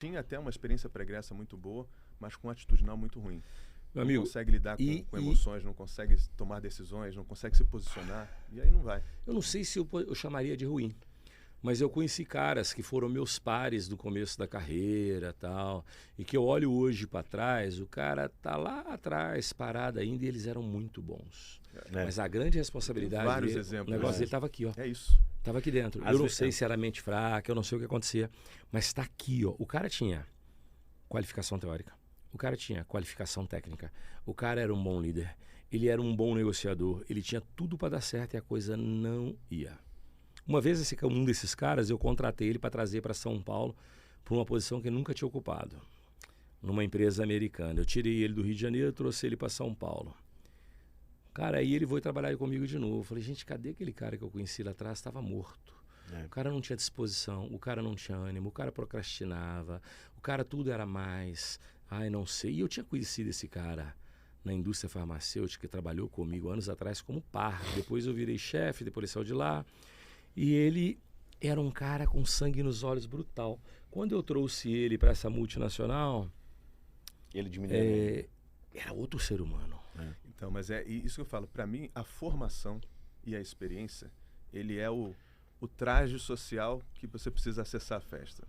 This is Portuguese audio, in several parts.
tinha até uma experiência pregressa muito boa, mas com atitudinal muito ruim. Meu Não amigo, consegue lidar com emoções, não consegue tomar decisões, não consegue se posicionar, e aí não vai. eu não sei se eu chamaria de ruim, mas eu conheci caras que foram meus pares do começo da carreira, tal, e que eu olho hoje para trás, o cara tá lá atrás, parado ainda, e eles eram muito bons. É. Mas a grande responsabilidade vários dele, exemplos, o negócio né? dele estava aqui, ó. É isso. Tava aqui dentro. Às Eu não vezes- sei se era mente fraca, eu não sei o que acontecia, mas está aqui, ó. O cara tinha qualificação teórica, o cara tinha qualificação técnica, o cara era um bom líder, ele era um bom negociador, ele tinha tudo para dar certo e a coisa não ia. Uma vez um desses caras, eu contratei ele para trazer para São Paulo para uma posição que ele nunca tinha ocupado, numa empresa americana. Eu tirei ele do Rio de Janeiro e trouxe ele para São Paulo. Cara, aí ele foi trabalhar comigo de novo. Eu falei, gente, cadê aquele cara que eu conheci lá atrás? Estava morto. É. O cara não tinha disposição, o cara não tinha ânimo, o cara procrastinava, o cara tudo era mais. Ai, não sei. E eu tinha conhecido esse cara na indústria farmacêutica, que trabalhou comigo anos atrás como par. Depois eu virei chefe, depois ele saiu de lá. E ele era um cara com sangue nos olhos brutal. Quando eu trouxe ele para essa multinacional, Ele diminuiu. era outro ser humano. Então, mas é isso que eu falo. Para mim, a formação e a experiência, ele é o traje social que você precisa acessar a festa.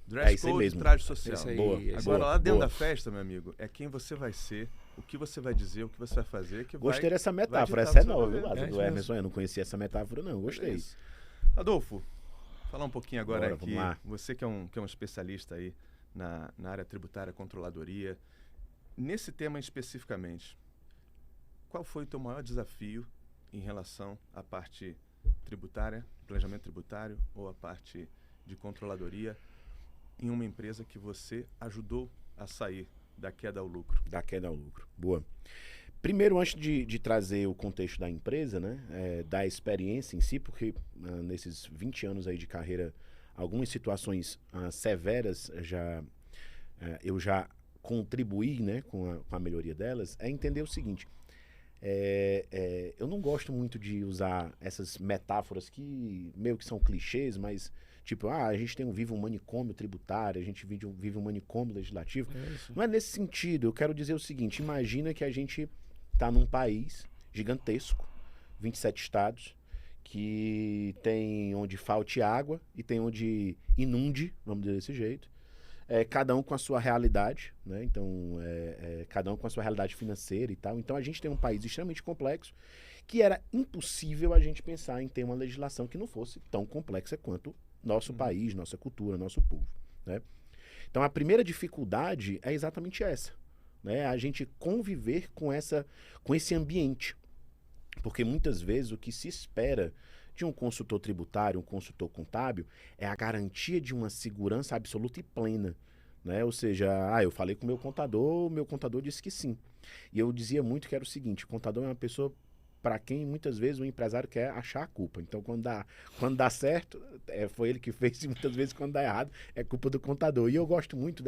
Dress isso aí code, mesmo. traje social. Isso aí, Boa. isso Agora, Boa, lá dentro boa. da festa, meu amigo, é quem você vai ser, o que você vai dizer, o que você vai fazer, que Gostei vai, dessa vai metáfora. ditar Essa é o seu nova, viu, governo. Lázaro? É Do isso Emerson, eu não conhecia essa metáfora, não. É Gostei. isso. Adolfo, falar um pouquinho agora Bora, aqui. vamos lá. Você que é um especialista aí na área tributária, controladoria. Nesse tema especificamente, qual foi o teu maior desafio em relação à parte tributária, planejamento tributário, ou à parte de controladoria em uma empresa que você ajudou a sair da queda ao lucro? Da queda ao lucro. Boa. Primeiro, antes de trazer o contexto da empresa, né, da experiência em si, porque nesses 20 anos aí de carreira, algumas situações severas eu já contribuí, né, com a melhoria delas, é entender o seguinte: eu não gosto muito de usar essas metáforas que meio que são clichês, mas tipo, a gente vive um manicômio tributário, a gente vive um manicômio legislativo. Não é nesse sentido. Eu quero dizer o seguinte: imagina que a gente está num país gigantesco, 27 estados, que tem onde falte água e tem onde inunde, vamos dizer desse jeito. Cada um com a sua realidade, né? Então, cada um com a sua realidade financeira e tal. Então, a gente tem um país extremamente complexo que era impossível a gente pensar em ter uma legislação que não fosse tão complexa quanto nosso país, nossa cultura, nosso povo, né? Então, a primeira dificuldade é exatamente essa, né? A gente conviver com esse ambiente. Porque muitas vezes o que se espera de um consultor tributário, um consultor contábil, é a garantia de uma segurança absoluta e plena, né? Ou seja, eu falei com o meu contador disse que sim. E eu dizia muito que era o seguinte: o contador é uma pessoa para quem muitas vezes o empresário quer achar a culpa. Então, quando dá certo, foi ele que fez, e muitas vezes quando dá errado, é culpa do contador. E eu gosto muito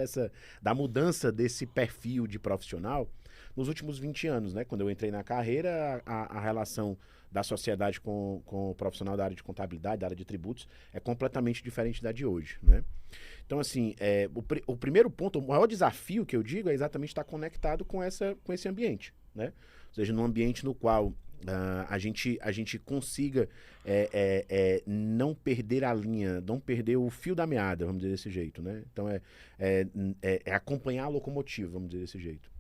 da mudança desse perfil de profissional nos últimos 20 anos, né? Quando eu entrei na carreira, a relação da sociedade com o profissional da área de contabilidade, da área de tributos, é completamente diferente da de hoje, né? Então, assim, o primeiro ponto, o maior desafio que eu digo é exatamente estar conectado com esse ambiente, né? Ou seja, num ambiente no qual a gente consiga não perder a linha, não perder o fio da meada, vamos dizer desse jeito, né? Então, é acompanhar a locomotiva, vamos dizer desse jeito.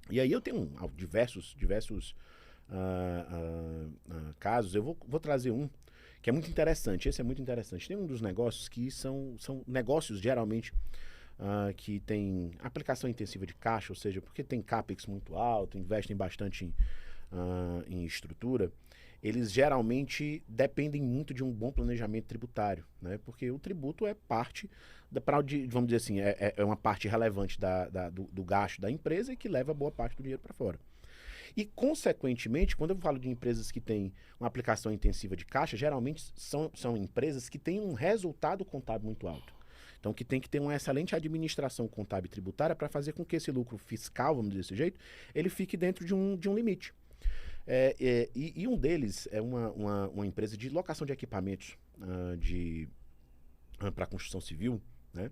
E aí eu tenho diversos casos. Eu vou trazer um que é muito interessante. Esse é muito interessante. Tem um dos negócios que são negócios geralmente que tem aplicação intensiva de caixa, ou seja, porque tem CAPEX muito alto, investem bastante em estrutura. Eles geralmente dependem muito de um bom planejamento tributário, né? Porque o tributo é parte, vamos dizer assim, é uma parte relevante do gasto da empresa e que leva boa parte do dinheiro para fora. E, consequentemente, quando eu falo de empresas que têm uma aplicação intensiva de caixa, geralmente são empresas que têm um resultado contábil muito alto. Então, que tem que ter uma excelente administração contábil e tributária para fazer com que esse lucro fiscal, vamos dizer desse jeito, ele fique dentro de um limite. E um deles é uma empresa de locação de equipamentos para construção civil, né?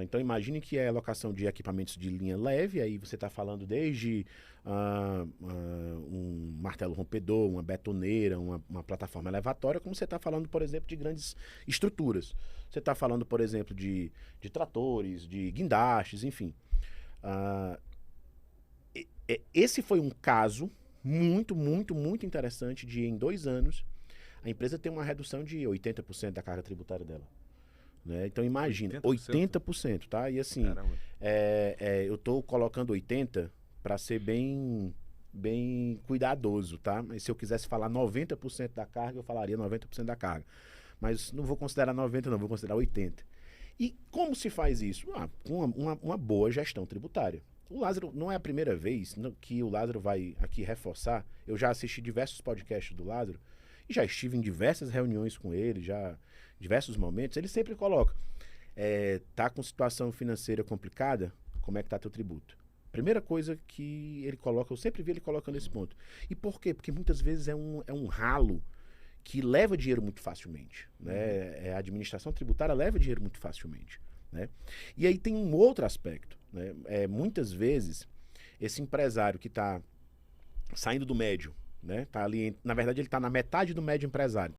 Então imagine que é alocação de equipamentos de linha leve, aí você está falando desde um martelo rompedor, uma betoneira, uma plataforma elevatória, como você está falando, por exemplo, de grandes estruturas. Você está falando, por exemplo, de tratores, de guindastes, enfim. Esse foi um caso muito, muito, muito interessante de, em 2 anos, a empresa tem uma redução de 80% da carga tributária dela. Né? Então imagina, 80%, tá? E assim, eu estou colocando 80% para ser bem cuidadoso, tá? Mas se eu quisesse falar 90% da carga, eu falaria 90% da carga. Mas não vou considerar 90%, não, vou considerar 80%. E como se faz isso? Com uma boa gestão tributária. O Lázaro, não é a primeira vez que o Lázaro vai aqui reforçar. Eu já assisti diversos podcasts do Lázaro e já estive em diversas reuniões com ele, já diversos momentos. Ele sempre coloca, tá com situação financeira complicada, como é que tá teu tributo? Primeira coisa que ele coloca, eu sempre vi ele colocando esse ponto. E por quê? Porque muitas vezes é um ralo que leva dinheiro muito facilmente. Né? A administração tributária leva dinheiro muito facilmente. Né? E aí tem um outro aspecto. Né? Muitas vezes, esse empresário que está saindo do médio, né? Tá ali, na verdade, ele está na metade do médio empresário.